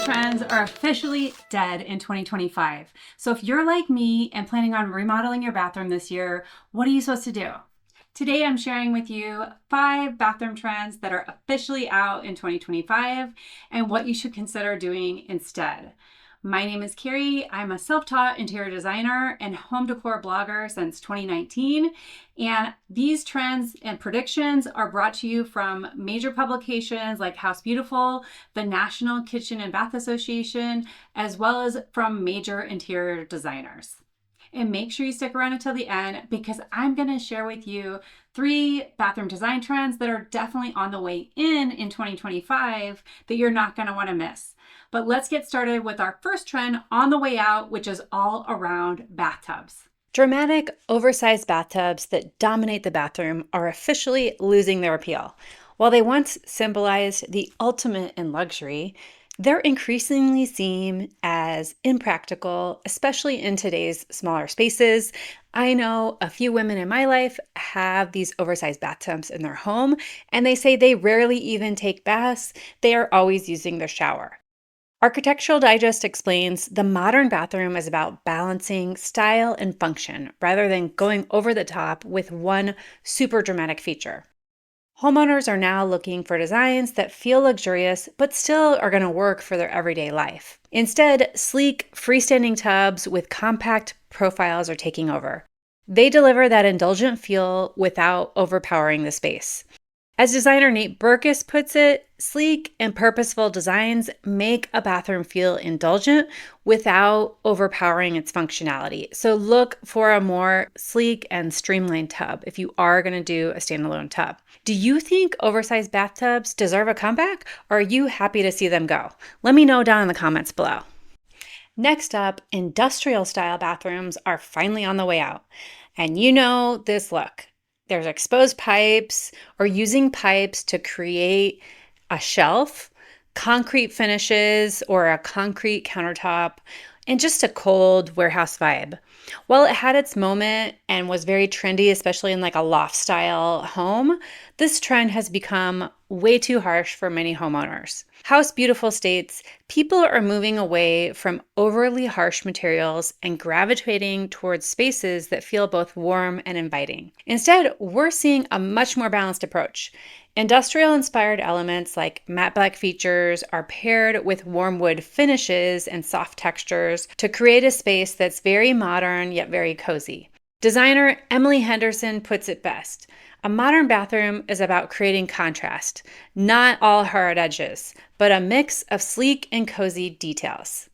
trends are officially dead in 2025. So if you're like me and planning on remodeling your bathroom this year, what are you supposed to do? Today I'm sharing with you 5 bathroom trends that are officially out in 2025 and what you should consider doing instead. My name is Carrie. I'm a self-taught interior designer and home decor blogger since 2019. And these trends and predictions are brought to you from major publications like House Beautiful, the National Kitchen and Bath Association, as well as from major interior designers. And make sure you stick around until the end because I'm going to share with you 3 bathroom design trends that are definitely on the way in 2025 that you're not going to want to miss. But let's get started with our first trend on the way out, which is all around bathtubs. Dramatic, oversized bathtubs that dominate the bathroom are officially losing their appeal. While they once symbolized the ultimate in luxury, they're increasingly seen as impractical, especially in today's smaller spaces. I know a few women in my life have these oversized bathtubs in their home, and they say they rarely even take baths. They are always using their shower. Architectural Digest explains the modern bathroom is about balancing style and function rather than going over the top with one super dramatic feature. Homeowners are now looking for designs that feel luxurious but still are going to work for their everyday life. Instead, sleek, freestanding tubs with compact profiles are taking over. They deliver that indulgent feel without overpowering the space. As designer Nate Berkus puts it, sleek and purposeful designs make a bathroom feel indulgent without overpowering its functionality. So look for a more sleek and streamlined tub if you are going to do a standalone tub. Do you think oversized bathtubs deserve a comeback, or are you happy to see them go? Let me know down in the comments below. Next up, industrial style bathrooms are finally on the way out. And you know this look. There's exposed pipes or using pipes to create a shelf, concrete finishes or a concrete countertop, and just a cold warehouse vibe. While it had its moment and was very trendy, especially in like a loft style home, this trend has become way too harsh for many homeowners. House Beautiful states, people are moving away from overly harsh materials and gravitating towards spaces that feel both warm and inviting. Instead, we're seeing a much more balanced approach. Industrial-inspired elements like matte black features are paired with warm wood finishes and soft textures to create a space that's very modern yet very cozy. Designer Emily Henderson puts it best. A modern bathroom is about creating contrast, not all hard edges, but a mix of sleek and cozy details.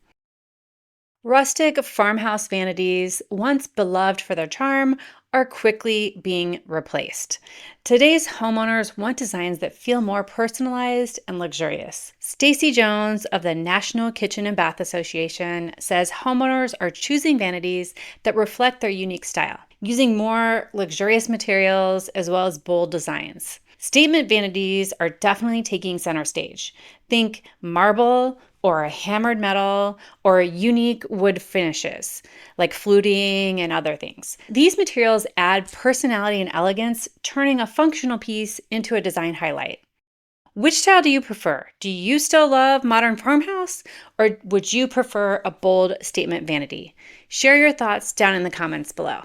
Rustic farmhouse vanities, once beloved for their charm, are quickly being replaced. Today's homeowners want designs that feel more personalized and luxurious. Stacy Jones of the National Kitchen and Bath Association says homeowners are choosing vanities that reflect their unique style, using more luxurious materials as well as bold designs. Statement vanities are definitely taking center stage. Think marble or a hammered metal or unique wood finishes like fluting and other things. These materials add personality and elegance, turning a functional piece into a design highlight. Which style do you prefer? Do you still love modern farmhouse, or would you prefer a bold statement vanity? Share your thoughts down in the comments below.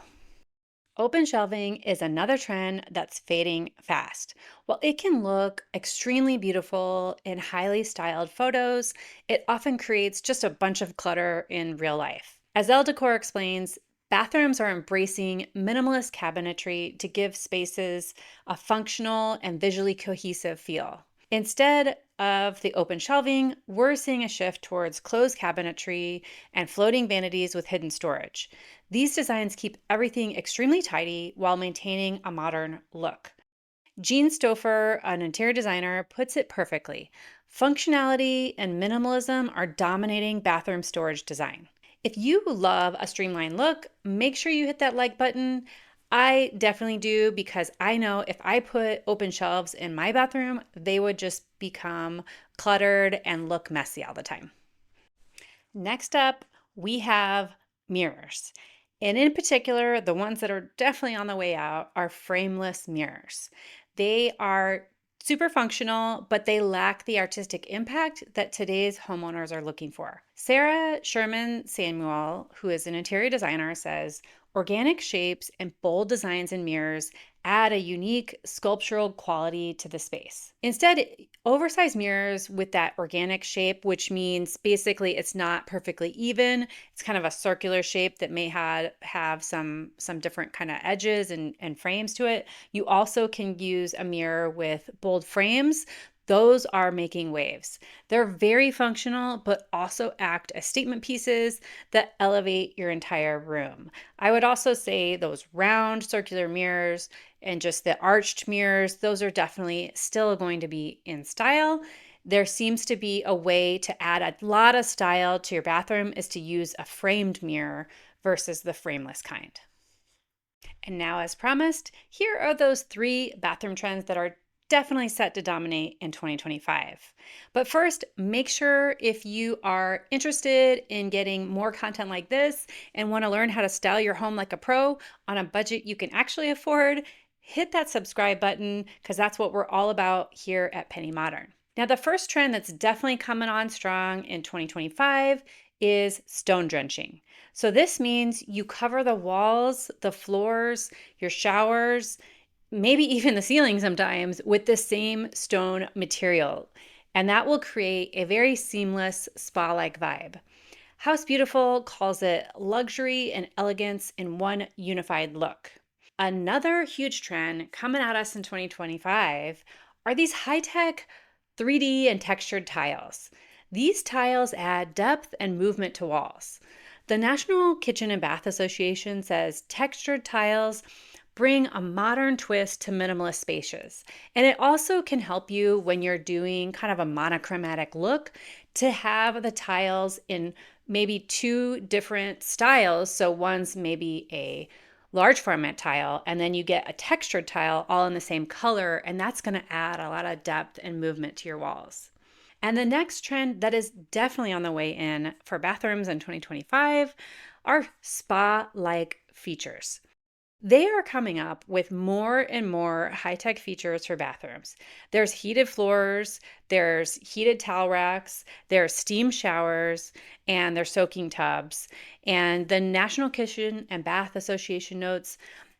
Open shelving is another trend that's fading fast. While it can look extremely beautiful in highly styled photos, it often creates just a bunch of clutter in real life. As Decor explains, bathrooms are embracing minimalist cabinetry to give spaces a functional and visually cohesive feel. Instead of the open shelving, we're seeing a shift towards closed cabinetry and floating vanities with hidden storage. These designs keep everything extremely tidy while maintaining a modern look. Jean Stouffer, an interior designer, puts it perfectly. Functionality and minimalism are dominating bathroom storage design. If you love a streamlined look, make sure you hit that like button. I definitely do, because I know if I put open shelves in my bathroom, they would just become cluttered and look messy all the time. Next up, we have mirrors. And in particular, the ones that are definitely on the way out are frameless mirrors. They are Super functional, but they lack the artistic impact that today's homeowners are looking for. Sarah Sherman Samuel, who is an interior designer, says organic shapes and bold designs in mirrors add a unique sculptural quality to the space. Instead, oversized mirrors with that organic shape, which means basically it's not perfectly even, it's kind of a circular shape that may have some different kind of edges and frames to it. You also can use a mirror with bold frames. Those are making waves. They're very functional, but also act as statement pieces that elevate your entire room. I would also say those round circular mirrors and just the arched mirrors, those are definitely still going to be in style. There seems to be a way to add a lot of style to your bathroom is to use a framed mirror versus the frameless kind. And now, as promised, here are those 3 bathroom trends that are definitely set to dominate in 2025. But first, make sure if you are interested in getting more content like this and want to learn how to style your home like a pro on a budget you can actually afford, hit that subscribe button because that's what we're all about here at Penny Modern. Now, the first trend that's definitely coming on strong in 2025 is stone drenching. So this means you cover the walls, the floors, your showers, maybe even the ceiling sometimes with the same stone material. And that will create a very seamless spa-like vibe. House Beautiful calls it luxury and elegance in one unified look. Another huge trend coming at us in 2025 are these high-tech 3D and textured tiles. These tiles add depth and movement to walls. The National Kitchen and Bath Association says textured tiles bring a modern twist to minimalist spaces. And it also can help you when you're doing kind of a monochromatic look to have the tiles in maybe 2 different styles. So one's maybe a large format tile, and then you get a textured tile all in the same color, and that's going to add a lot of depth and movement to your walls. And the next trend that is definitely on the way in for bathrooms in 2025 are spa-like features. They are coming up with more and more high-tech features for bathrooms. There's heated floors, there's heated towel racks, there's steam showers, and there's soaking tubs. And the National Kitchen and Bath Association notes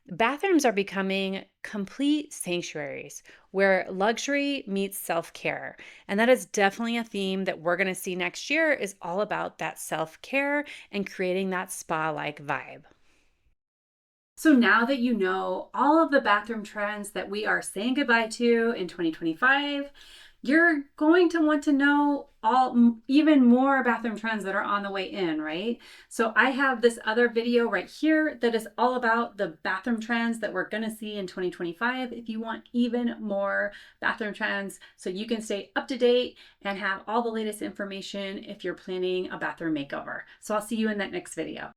bathrooms are becoming complete sanctuaries where luxury meets self-care. And that is definitely a theme that we're going to see next year is all about that self-care and creating that spa-like vibe. So now that you know all of the bathroom trends that we are saying goodbye to in 2025, you're going to want to know even more bathroom trends that are on the way in, right? So I have this other video right here that is all about the bathroom trends that we're going to see in 2025 if you want even more bathroom trends so you can stay up to date and have all the latest information if you're planning a bathroom makeover. So I'll see you in that next video.